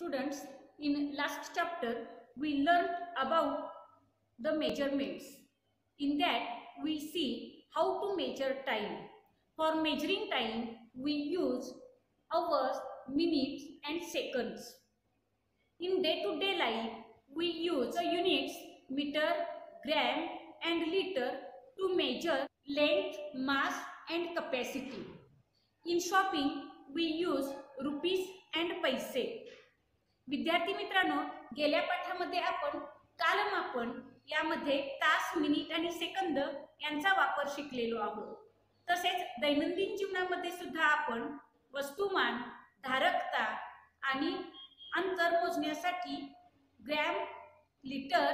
Students, in last chapter, we learned about the measurements. In that, we see how to measure time. For measuring time, we use hours, minutes, and seconds. In day-to-day life, we use the units meter, gram, and liter to measure length, mass, and capacity. In shopping, we use rupees and पैसे. विद्यार्थी मित्रांनो, गेल्या पाठामध्ये आपण कालमापन यामध्ये तास, minute आणि second यांचा वापर शिकलेलो आहोत. तसेच दैनंदिन जीवनामध्ये सुद्धा आपण वस्तुमान, धारकता आणि अंतर मोजण्यासाठी ग्रॅम, लिटर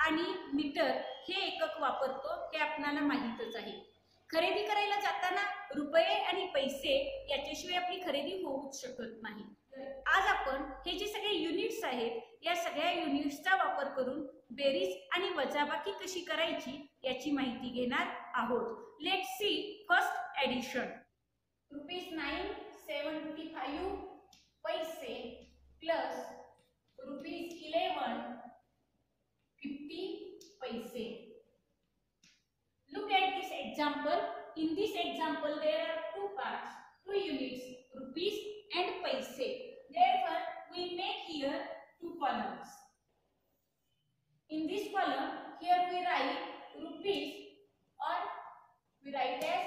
आणि मीटर हे एकक वापरतो, हे आपल्याला माहीतच आहे. खरेदी करायला जाताना रुपये आणि पैसे याच्याशिवाय आपली खरेदी होऊच शकत नाही. आज आपण हे जे सगळे युनिट्स आहेत, या सगळ्या युनिट्सचा वापर करून बेरीज आणि वजाबाकी कशी करायची याची माहिती घेणार आहोत. Let's see first edition. ₹9.75 पैसे प्लस ₹11.50 पैसे. Look at this example. In this example, there are two parts, two units, rupees and paise. Therefore, we make here two columns. In this column, here we write rupees, or we write as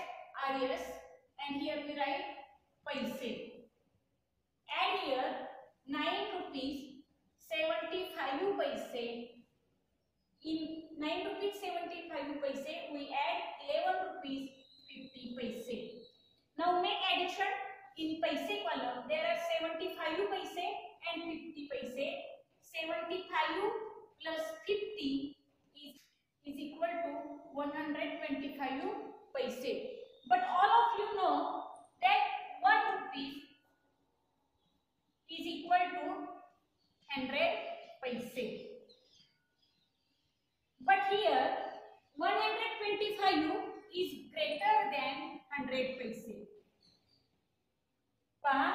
RS, and here we write paise. Add here 9 rupees 75 paise. In 9 rupees 75 paise, we add 11 rupees 50 paise. Now make addition. In paise column, there are 75 paise and 50 paise. 75 plus 50 is equal to 125 paise. But all of you know that 1 rupee is equal to 100 paise. But here 125 is greater than 100 paise. पहा,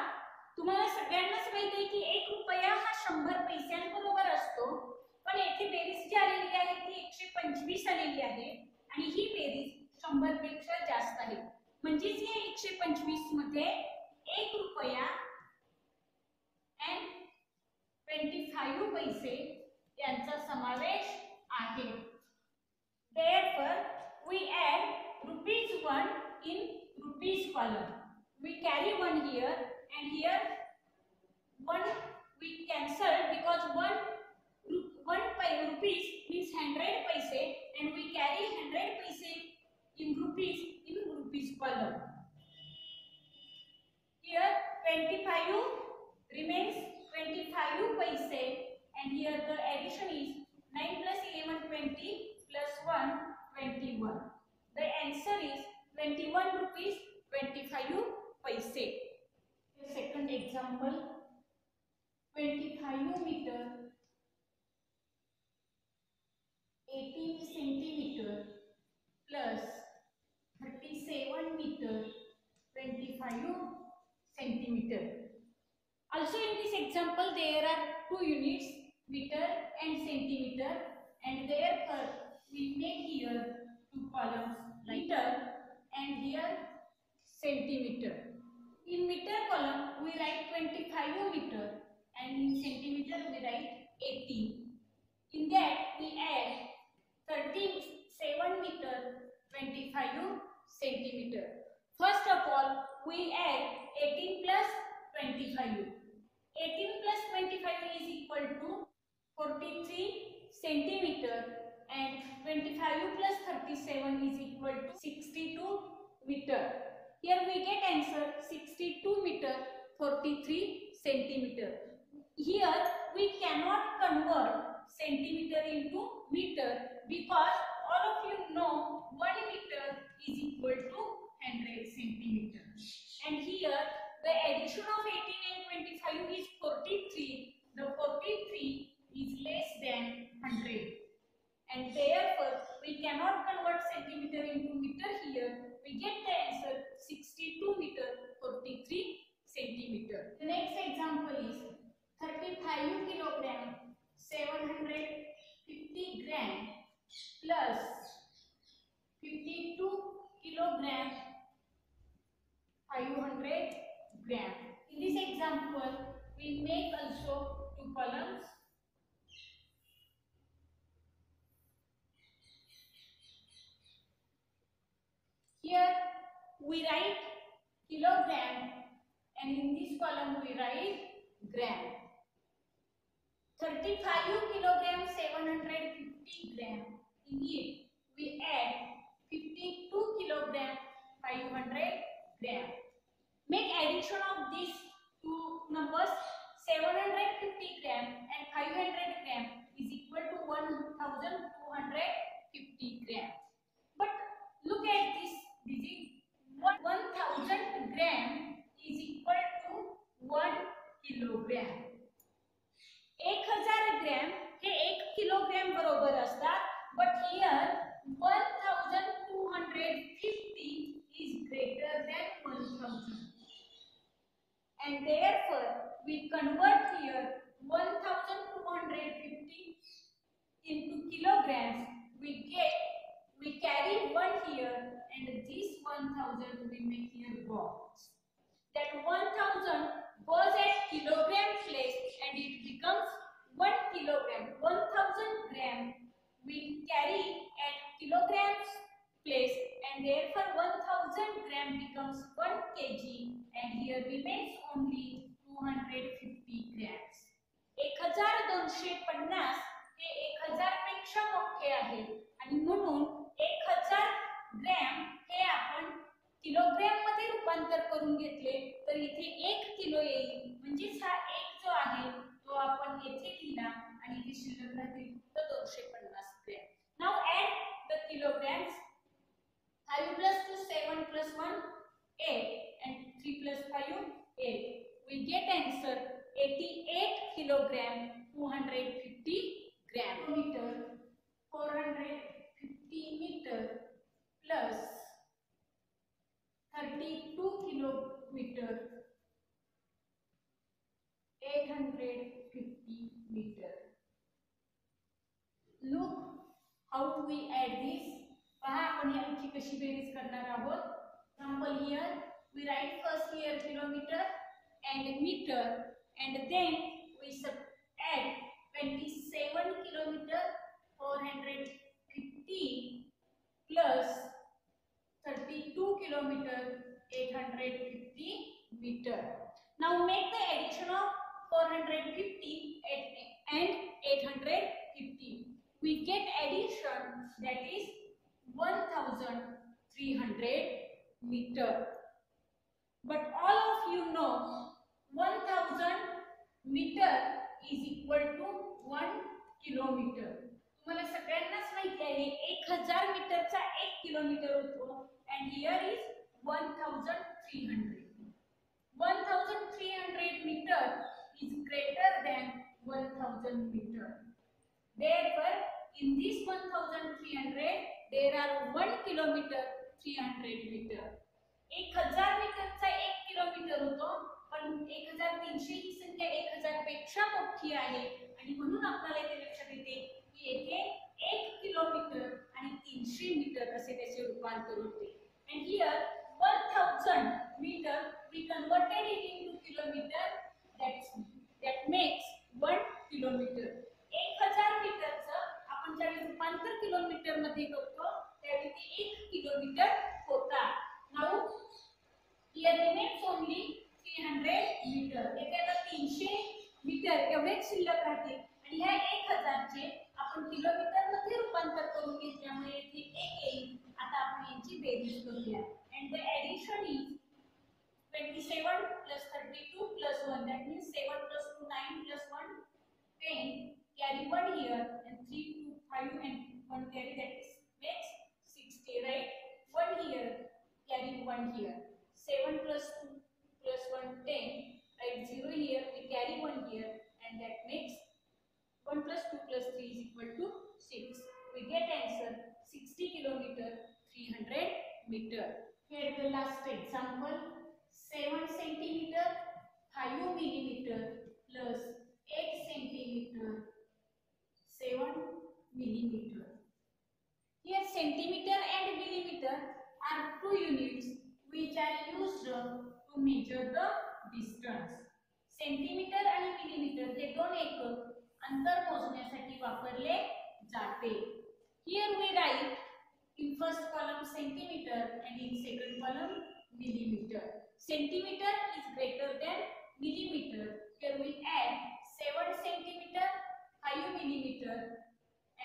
तुम्हाला सगळ्यांनाच माहिती आहे की 1 रुपया हा 100 पैशांबरोबर असतो, पण येथे बेरीज जी आलेली आहे ती 125 आलेली आहे आणि ही बेरीज 100 पेक्षा जास्त आहे. म्हणजे या 125 मध्ये 1 रुपया and 25 पैसे यांचा समावेश आहे. Therefore, we add ₹1 in rupees column. We carry 1 here and here 1 we cancel because 1 rupees means 100 paise and we carry 100 paise in rupees column. Here 25 remains 25 paise and here the addition is 9 plus 11 20 plus 1 21. The answer is 21 rupees 25 paise. The second example, 25 meter 18 centimeter plus 37 meter 25 centimeter. Also in this example there are two units, meter and centimeter, and therefore we make here two columns, meter and here centimeter. In meter column we write 25 meter and in centimeter we write 18. In that we add 37 meter 25 centimeter. First of all we add 18 plus 25. 18 plus 25 is equal to 43 centimeter and 25 plus 37 is equal to 62 meter. Here we get answer 62 meter 43 centimeter. Here we cannot convert centimeter into meter because all of you know 1 meter is equal to 100 centimeter. And here the addition of 18 and 25 is 43. The 43 is less than 100. And therefore we cannot convert centimeter into meter here. We get the answer 62 meter 43 centimeter. The next example is 35 plus 52 kilogram 500 gram. In this example, we make also two columns. Here we write kilogram and in this column we write gram. 35 kilogram 750 gram. In it we add 52 kilogram 500 gram. Make addition of these two numbers. 750 gram and 500 gram is equal to 1250 gram. But look at this digit. 1000 gram is equal to 1 kilogram. 1000 gram हे 1 kilogram बरोबर असतात, but here 1250 is greater than 1000 and therefore we convert here 1250 into kilograms. We carry 1 here and this 1000 we make here box. That 1000 goes at kilogram place and it becomes 1 kilogram. 1000 gram we carry at kilograms place and therefore 1000 gram becomes 1 kg and here remains only 250 grams. 1250 हे 1000 पेक्षा मोठे आहे आणि म्हणून 1000 gram हे आपण kilogram मध्ये रूपांतर करून घेतले तर इथे 1 किलो येईल. म्हणजे हा 1 जो आहे तो आपण येथे लिहिला आणि इथे शिल्लक राहतील फक्त 250 gram. Now add the kilograms. 5 plus 2 7 plus 1 8 and 3 plus 5 8. We get answer 88 kilogram 250 gram. Meter 450 meter plus 32 kilometer 850 meter. Look how we add this. पहा आपण यांची कशी बेरीज करणार आहोत. Example here we write first here kilometer and meter and then we add 27 kilometer 450 plus 32 kilometer 850 meter. Now make the addition of 450 and 850. We get addition that is 1300 meter. But all of you know 1000 meter is equal to 1 kilometer. तुम्हाला सगळ्यांनाच माहिती आहे 1000 मीटरचा 1 kilometre होतो and here is 1300. 1300 meter is greater than 1000 meter. Therefore in this 1300 there are 1 kilometer 300 meter. 1000 मीटरचा 1 kilometre होतो पण 1300 ही संख्या 1000 पेक्षा मोठी आहे आणि म्हणून आपल्याला इथे लक्षात येते की येथे 1 किलोमीटर आणि 300 मीटर असे त्याचे रूपांतर होते. And here 1000 meter we converted it into kilometer that makes 1 kilometer. 1000 मीटरचं आपण ज्यावेळी रूपांतर किलोमीटर मध्ये करतो त्यावेळी ते 1 किलोमीटर होता. Now here remains only 300 meter. येथे आता 300 मीटर एवढेच शिल्लक राहतील आणि ह्या 1000 चे आपण किलोमीटर मध्ये रूपांतर करून घेतल्यामुळे येथे 1 येईल. आता आपण यांची बेरीज करूया and the addition is 27 plus 32 plus 1 that means 7 plus 2 9 plus 1 10. Carry 1 here and 3 2 5 and 1 carry that is makes 60, right? 1 here carry 1 here. 7 plus 2 plus 1 10, right? 0 here we carry 1 here and that makes 1 plus 2 plus 3 is equal to 6. We get answer 60 kilometer 300 meter. Here the last example 7 centimeter 5 millimeter plus 8 centimeter 7 millimeter. centimeter and millimeter are two units which are used to measure the distance. Centimetre आणि millimetre हे दोन एकक अंतर मोजण्यासाठी वापरले जाते. Here we write in first column centimeter and in second column millimeter. Centimeter is greater than millimeter. Here we add 7 centimeter, 5 millimeter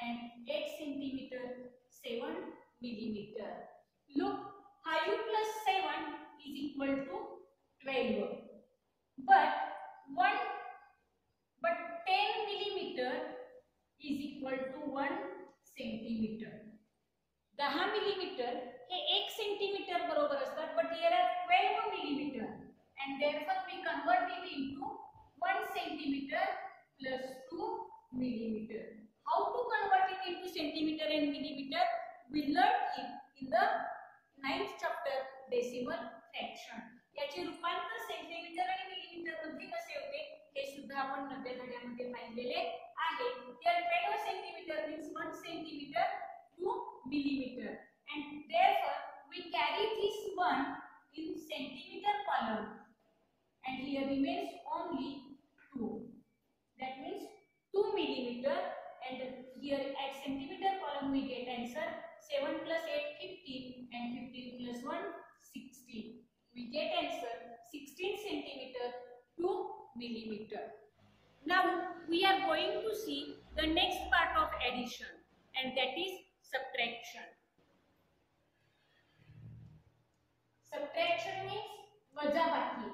and 8 centimeter, 7 millimeter. Look, 5 plus 7 is equal to 12. But 10 millimeter is equal to 1 centimeter. 10 millimeter hey 1 centimetre बरोबर असतात, but here are 12 millimeter and therefore we convert it into 1 centimeter plus 2 millimeter. How to convert it into centimeter and millimeter? We learned it in the 9th chapter decimal fraction. याचे रूपांतर centimetre आणि millimetre मध्ये कसे होते हे सुद्धा आपण 9व्या धड्यामध्ये पाहिलेले आहे. Here 12 centimeter means 1 centimeter to millimeter and therefore we carry this one in centimeter column and here remains only 2. That means 2 millimeter and here at centimeter column we get answer 7 plus 8 15 and 15 plus 1 16. We get answer 16 centimeter to millimeter. Now we are going to see the next part of addition and that is subtraction. Subtraction means वजाबाकी.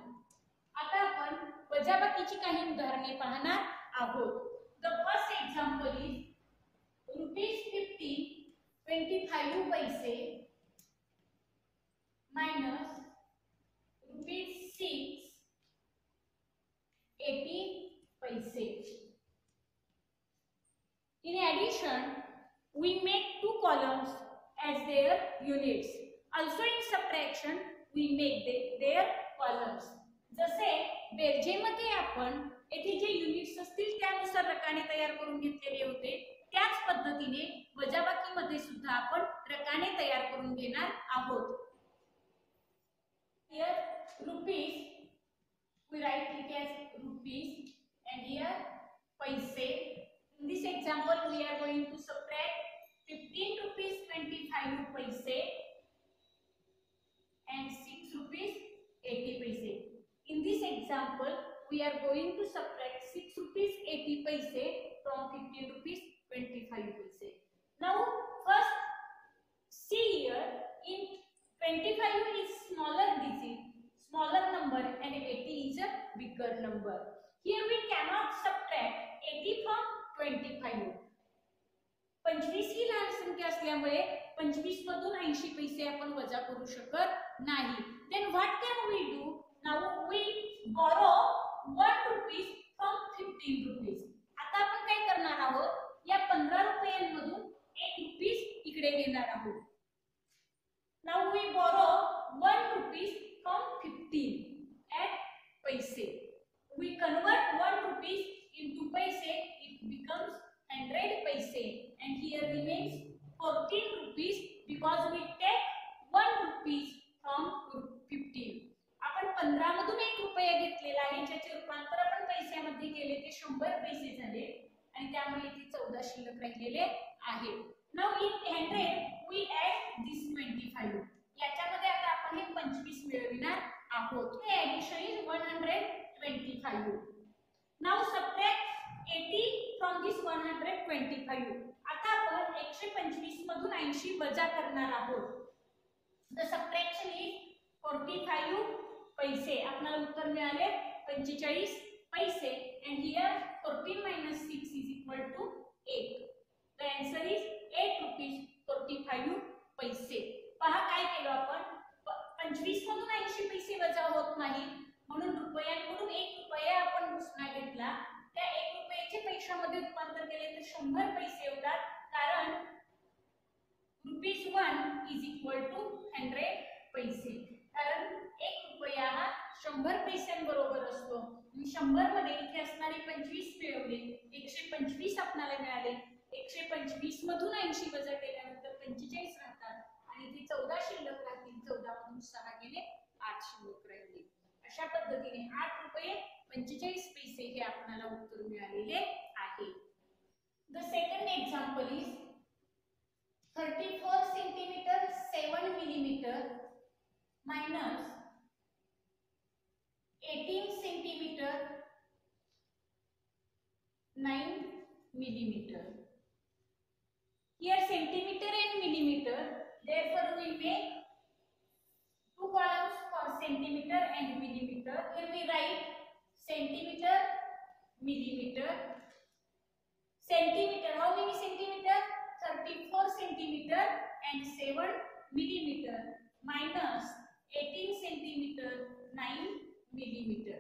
आता आपण वजाबाकीची काही उदाहरणे पाहणार आहोत. The first example is ₹50 25 पैसे minus ₹6 80 पैसे. In addition, we make two columns as their units. Also in subtraction, we make their columns. जसे बेरजेमध्ये आपण येथे जे युनिट्स असतील त्यानुसार रकाने तयार करून घेतलेले होते, त्याच पद्धतीने वजाबाकीमध्ये सुद्धा आपण रकाने तयार करून घेणार आहोत. Here rupees, we write it as rupees and here paise. In this example we are going to subtract 15 rupees 25 paise and 6 rupees 80 paise. In this example we are going to subtract 6 rupees 80 paise from 15 rupees 25 paise. Now first see here, in 25 is smaller digit, smaller number and 80 is a bigger number. Here we cannot subtract 80 from 25. 25 ही लहान संख्या असल्यामुळे 25 मधून 80 पैसे आपण वजा करू शकत नाही. Then what can we do? Now we borrow 1 rupees from 15 rupees. आता आपण काय करणार आहोत, या 15 रुपयांमधून 1 रुपीस इकडे घेणार आहोत. Now we borrow 1 rupees from 15 at paise. We convert 1 rupees into paise, it becomes 100 paise and here remains 14 rupees because we take 1 rupees from 15. आपण 15 मधून 1 रुपया घेतलेला आहे, ज्याचे रूपांतर आपण पैशामध्ये केले ते 100 पैसे झाले आणि त्यामुळे इथे 14 शिल्लक राहिलेले आहे. Now in 100 we add this 25. याच्यामध्ये आता आपण हे 25 मिळविणार आहोत. The addition is 125. Now subtract 80 from this 125. आता आपण 125 मधून 80 वजा करणार आहोत. The subtraction is 45 पैसे. आपल्याला उत्तर मिळाले 45 पैसे and here 14 minus 6 is equal to 8. The answer is 8 rupees 45 पैसे. पहा काय केलं आपण, 25 मधून 80 पैसे वजा होत नाही म्हणून रुपयांकडून 1 रुपया आपण उसना घेतला. त्या 1 रुपयाचे पैशामध्ये रूपांतर केले तर 100 पैसे होतात, कारण ₹1 is equal to 100 पैसे. कारण 1 रुपया हा 100 पैशांबरोबर असतो. 100 मध्ये इथे असणारे 25 मिळवले, 125 आपल्याला मिळाले. 125 मधून 80 वजा केल्यानंतर 45 राहतात आणि इथे 14 शिल्लक राहतील. 14 मधून 6 गेले, 8 शिल्लक राहिले. अशा पद्धतीने 8 रुपये 45 पैसे हे आपल्याला उत्तर मिळालेले आहे. The second example is 34 centimetre 7 millimetre minus 18 centimeter 9 millimeter. Here centimeter and millimeter, therefore we make two columns for centimeter and millimeter. Here we write centimeter, millimeter. Centimeter, how many centimeter? 34 centimeter and 7 millimeter minus 18 centimeter 9 millimeter.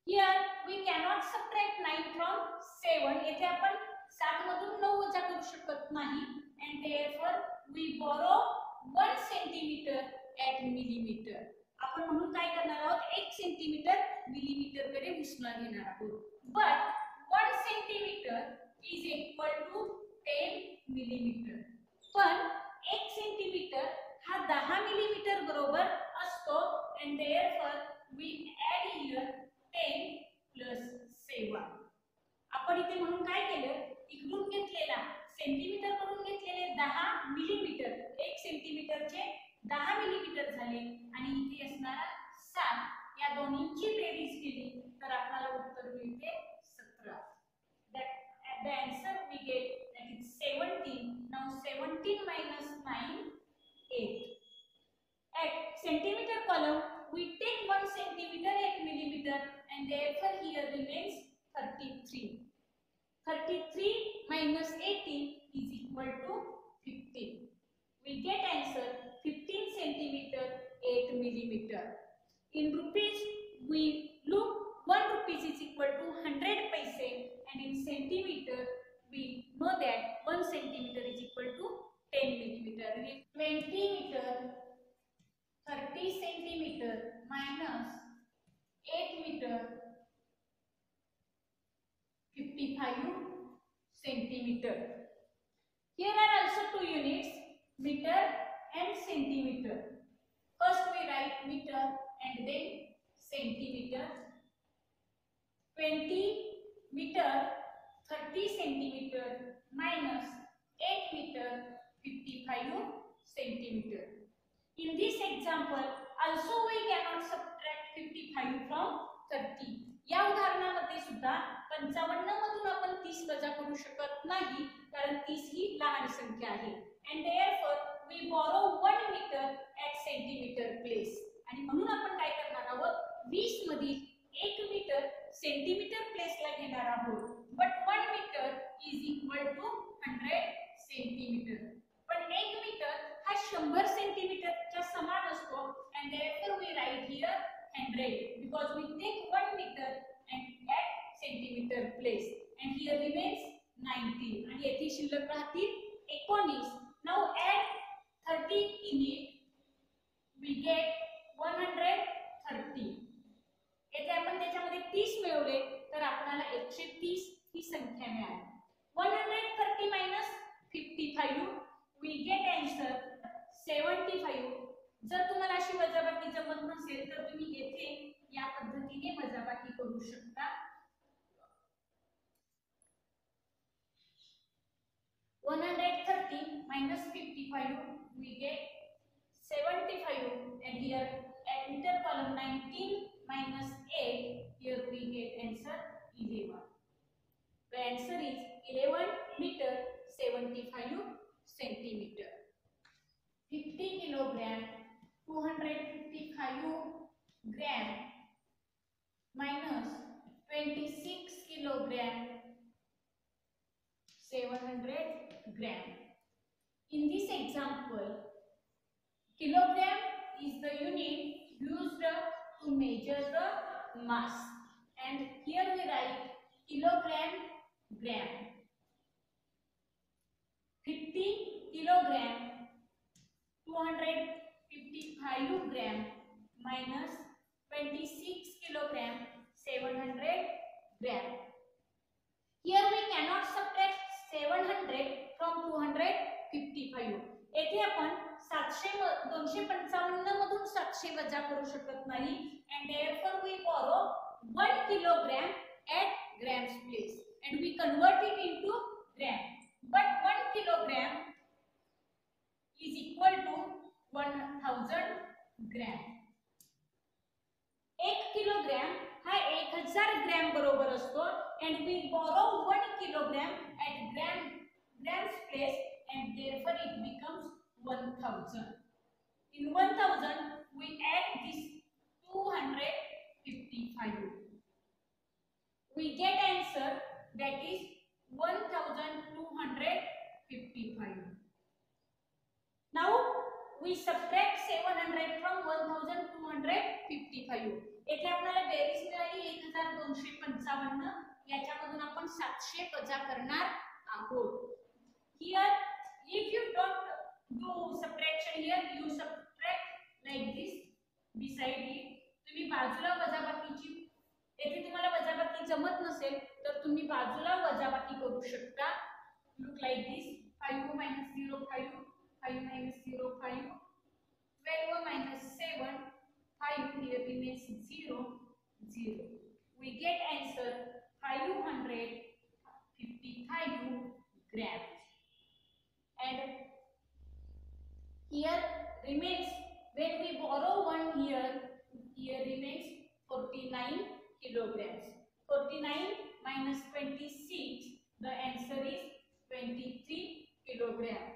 Here we cannot subtract 9 from 7. येथे आपण 7 मधून 9 वजा करू शकत नाही and therefore we borrow 1 centimeter at millimeter. आपण म्हणून काय करणार आहोत? 1 सेंटीमीटर मिलीमीटर कडे उसना घेणार आहोत. But 1 centimeter is equal to 10 millimeter. पण 1 सेंटीमीटर हा 10 मिलीमीटर बरोबर असतो and therefore we add here 10 plus 7. आपण इथे म्हणून काय केलं? इकडून घेतलेला सेंटीमीटर कडून घेतलेले 10 मिलीमीटर 1 सेंटीमीटरचे 10 मिलीमीटर झाले आणि इथे असणारा 7 या दोन्हींची बेरीज केली तर आपल्याला उत्तर मिळते 17. That the answer we get that is 17. Now 17 minus 9 8. At centimeter column we take 1 centimeter at millimeter and therefore here remains 33. 33 minus 18 is equal to 15. We get answer 15 centimeter 8 millimeter. In rupees we look 1 rupees is equal to 100 paise and in centimeter we know that 1 centimeter is equal to 10 millimeter. 20 meter 30 centimeter minus 8 meter 55 centimeter. Here are also two units, meter and centimeter. First we write meter and then centimeter. 20 meter 30 centimeter minus 8 meter 55 centimeter. In this example also we cannot subtract 55 from 30. या उदाहरणामध्ये सुद्धा 55 मधून आपण 30 वजा करू शकत नाही कारण 30 ही लहान संख्या आहे and therefore we borrow 1 meter at centimeter place. आणि म्हणून आपण काय करणार आहोत 20 मधील 1 मीटर सेंटीमीटर प्लेसला घेणार आहोत. But 1 metre is equal to 100 centimetre. पण 1 मीटर हा 100 सेंटीमीटरच्या समान असतो and therefore we write here 100 because we take 1 meter and at centimeter place and here remains 19 आणि येथे शिल्लक राहतील 19. Now add 30 in it we get 130. येथे आपण त्याच्यामध्ये 30 मिळवले तर आपल्याला 130 ही संख्या मिळाली. 130 minus 55 we get answer 75. जर तुम्हाला अशी वजाबाकी जमत नसेल तर तुम्ही येथे या पद्धतीने वजाबाकी करू शकता. 130 minus 55 we get 75 and here at meter column 19 minus 8 here we get answer 11. The answer is 11 meter 75 centimeter. 50 kilogram 255 gram minus 26 kilogram 700 gram. In this example, kilogram is the unit used to measure the mass and here we write kilogram gram. 50 kilogram 255 gram minus 26 kilogram 700 gram. Here we cannot subtract 700 from 255. 255. येथे आपण 255 मधून 700 वजा करू शकत नाही, and therefore we borrow 1 kilogram at grams place and we convert it into gram. But 1 kilogram is equal to 1000 gram. 1 kilogram हा 1000 gram बरोबर असतो, and we borrow 1 kilogram at grams place and therefore it becomes 1000. In 1000 we add this 255. We get answer that is 1255. Now we subtract 700 from 1255. येथे आपल्याला berries मिळाली 1255. याच्यामधून आपण 700 वजा करणार आहोत. Here if you don't do subtraction here, you subtract like this beside it. तुम्ही बाजूला वजाबाकीची, येथे तुम्हाला वजाबाकी जमत नसेल तर तुम्ही बाजूला वजाबाकी करू शकता. Look like this: 5 minus 0 5, 5 minus 0 5, 12 minus 7 5, here remains 0 0. We get answer 555 grams. And here remains, when we borrow 1 here remains 49 kilograms. 49 minus 26, the answer is 23 kilogram.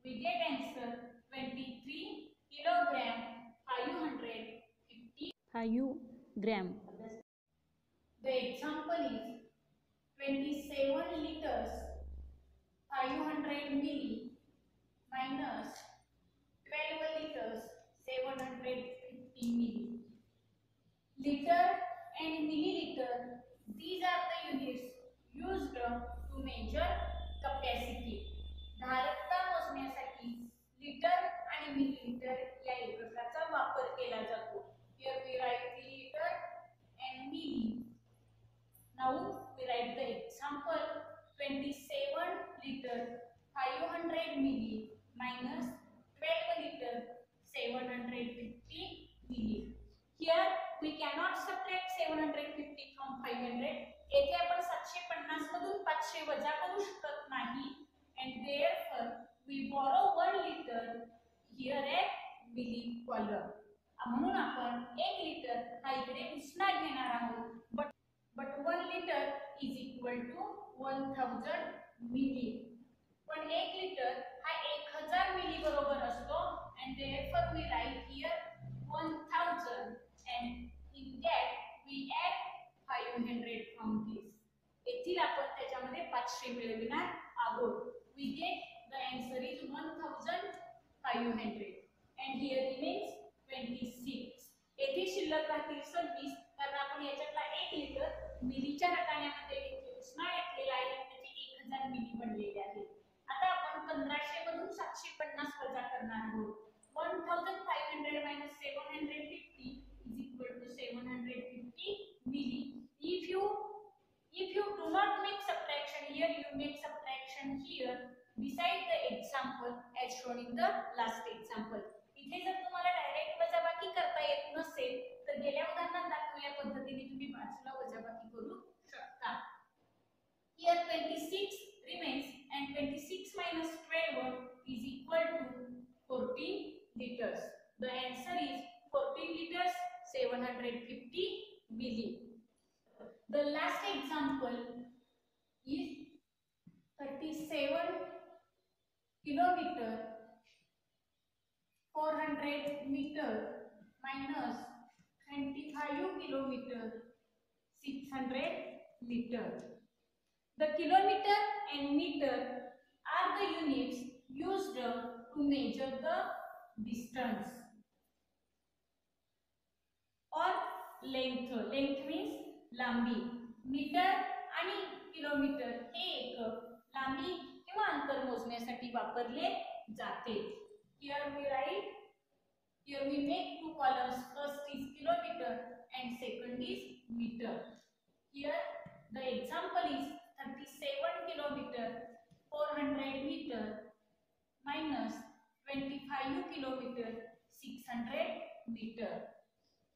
We get answer 23 kilogram 555 gram. The example is 27 liters 500 milli minus 12 liters 750 milli. Liter and milliliter, these are the units used to measure capacity. धारकता मोजण्यासाठी litre आणि millilitre या एककाचा वापर केला जातो. Here we write the liter and milli. Now we write the example: 27 liter 500 milli minus 12 liter 750 milli. Here we cannot subtract 750 from 500. येथे आपण 750 मधून 500 वजा करू शकत नाही, and therefore we borrow 1 liter here at milli column. म्हणून आपण 1 litre हा इकडे उसना घेणार आहोत, but 1 liter is equal to 1000 milli. पण 1 लिटर हा 1000 मिली बरोबर असतो, and therefore we write here 1000, and in that we add 500 from this. येथील आपण त्याच्यामध्ये 500 मिळविणार आहोत. We get the answer is 1500, and here remains 26. येथे शिल्लक राहतील 26, कारण आपण याच्यातला 1 लिटर मिलीच्या रकान्यामध्ये उसना घातलेला आहे, त्याची 1000 मिली बनलेली आहे. आता आपण 1500 मधून 750 वजा करणार आहोत. 1500 minus 750 is equal to 750 milli. If you do not make subtraction here, you make subtraction here beside the example as shown in the last example. इथे जर तुम्हाला डायरेक्ट वजाबाकी करता येत नसेल तर गेल्या उदाहरणात दाखवलेल्या पद्धतीने तुम्ही बाजूला वजाबाकी करू शकता. Here 26 remains, and 26 minus 12 is equal to 14 liters. The answer is 14 liters 750 milli. The last example is 37 kilometer 400 meter minus 25 kilometer 600 meter. The kilometer and meter are the units used to measure the distance or length. Length means लांबी. Metre आणि kilometre हे एकक लांबी किंवा अंतर मोजण्यासाठी वापरले जाते. Here we make two columns. First is kilometer and second is meter. Here the example is 37 kilometer 400 meter minus 25 kilometer 600 meter.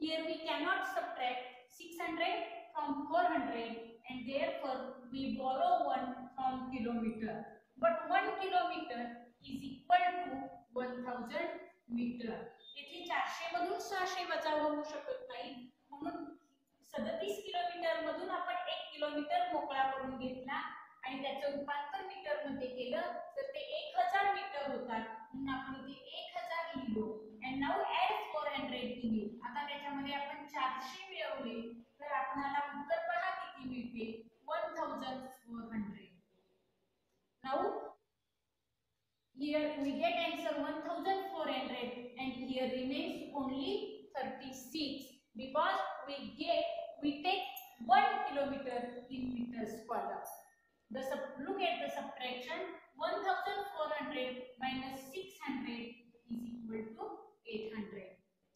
Here we cannot subtract 600 from 400 and therefore we borrow 1 from kilometer. But 1 kilometer is equal to 1000 meter. येथे 400 मधून 600 वजा होऊ शकत नाही, म्हणून 37 kilometre मधून आपण 1 kilometre मोकळा करून घेतला आणि त्याचं रूपांतर मीटर मध्ये केलं तर ते 1000 मीटर होतात, म्हणून आपण इथे 1000 लिहिलो. and now add 400 केली. आता त्याच्यामध्ये आपण 400 मिळवले तर आपल्याला उत्तर पहा किती मिळते, 1400. now here we get answer 1400 and here remains only 36 because we take 1 kilometer in meters square. Look at the subtraction. 1400 minus 600 is equal to 800.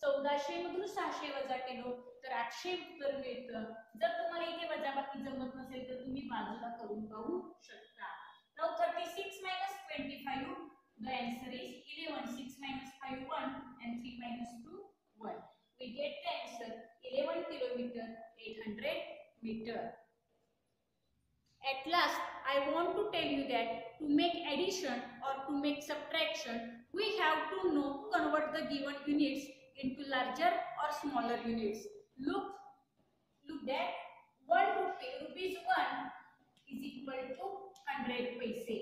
1400 मधून 600 वजा केलो तर 800 उत्तर मिळतं. जर तुम्हाला इथे वजाबाकी जमत नसेल तर तुम्ही बाजूला करून पाहू शकता. Now 36 minus 25, the answer is 11. 6 minus 5 1 and 3 minus 2 1. We get the answer 11 kilometer 800 meter. At last, I want to tell you that to make addition or to make subtraction, we have to know convert the given units into larger or smaller units. Look that 1 rupee, rupees 1 is equal to 100 पैसे.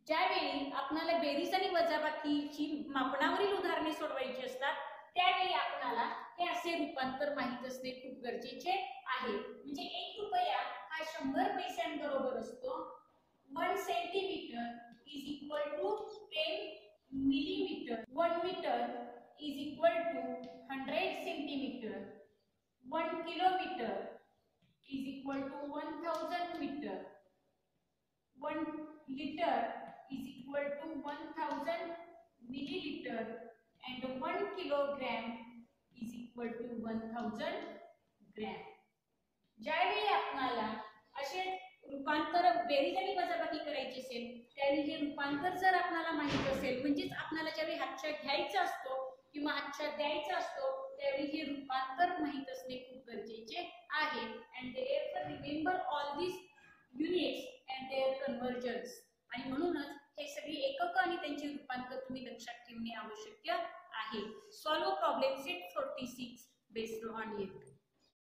ज्यावेळी आपल्याला berries आणि वजाबाकीची मापनावरील उदाहरणे सोडवायची असतात त्यावेळी आपल्याला हे असे रूपांतर माहित असणे खूप गरजेचे आहे. म्हणजे 1 रुपया हा 100 पैशांबरोबर असतो. 1 centimetre is equal to 10 millimetre. 1 metre is equal to 100 centimetre. 1 kilometre is equal to 1000 metre. 1 liter is equal to 1000 milliliter and 1 kilogram is equal to 1000 gram. ज्यावेळी आपल्याला असे रूपांतर बेरीज आणि वजाबाकी करायची असेल त्यावेळी हे रूपांतर जर आपल्याला माहित असेल म्हणजेच आपल्याला ज्यावेळी हातच्या घ्यायचा असतो किंवा हातच्या द्यायचा असतो त्यावेळी हे रूपांतर माहित असणे खूप गरजेचे आहे. and therefore remember all these units and their conversions. आणि म्हणूनच हे सगळी एकक आणि त्यांचे रूपांतर तुम्ही लक्षात ठेवणे आवश्यक आहे. Solve problem set